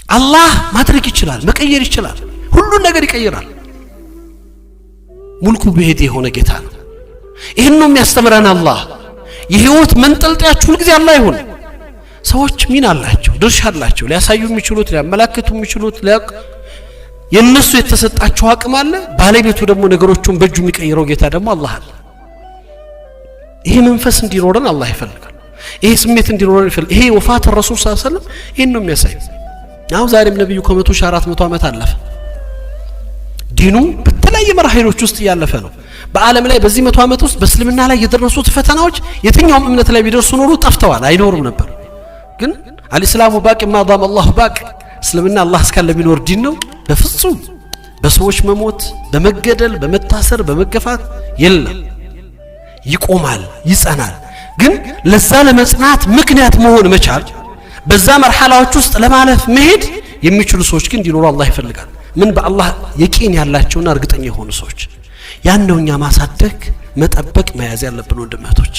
አላህ ማድረግ ይችላል መቀየር ይችላል ሁሉ ነገር ይቀየራል ሙልኩ በየድ የሆነ ጌታ ነው ይሄን ነው የሚያስተምረን አላህ የህይወት መንጠልጣያችሁ ሁሉ ጊዜ አላህ ይሁን ሰዎች ምን አላቸው ድርሻ አላቸው ሊያሳዩ የሚችሉት ሊያመላክቱ የሚችሉት የነሱ የተሰጣቸው አቅም አለ ባለቤቱ ደግሞ ነገሮችን በእጁ የሚቀይረው ጌታ ደግሞ አላህ አለ ይሄ መንፈስ እንዲኖረን አላህ ይፈልጋል ይሄ ስሜት እንዲኖረን ይፈልጋል ይሄ ወፋት ረሱል ሰለላሁ ዐለይሂ ወሰለም ይሄን ነው የሚያሳየው ያው ዛሬም ነብዩ ከ1400 ዓመት አለፈ ዲኑ በተለያየ መራሂሎች ውስጥ ያለፈ ነው በአለም ላይ በዚህ 100 ዓመት ውስጥ በእስልምና ላይ የደረሱት ፈተናዎች የትኛውም እምነት ላይ ቢደርሱ ኖሮ ጠፍተዋል አይኖርም ነበር ግን አልእስላሙ ባቂ ማዳም አላህ ባቂ እስልምና አላህ እስካለ ቢኖር ዲን ነው በፍጹም በሰዎች መሞት በመገደል በመታሰር በመገፋት የለም ይቆማል ይጸናል ግን ለዛ ለመጽናት ምክንያት መሆን መቻል በዛ መርሐላዎች ውስጥ ለማለፍ መሄድ የሚችሉ ሰዎች ግን እንዲኖሩ አላህ ይፈልጋል ምን በአላህ የቂን ያላቸውና እርግጠኛ የሆኑ ሰዎች ያን ነውኛ ማሳደግ መጠበቅ መያዝ ያለብን ወንድማቶች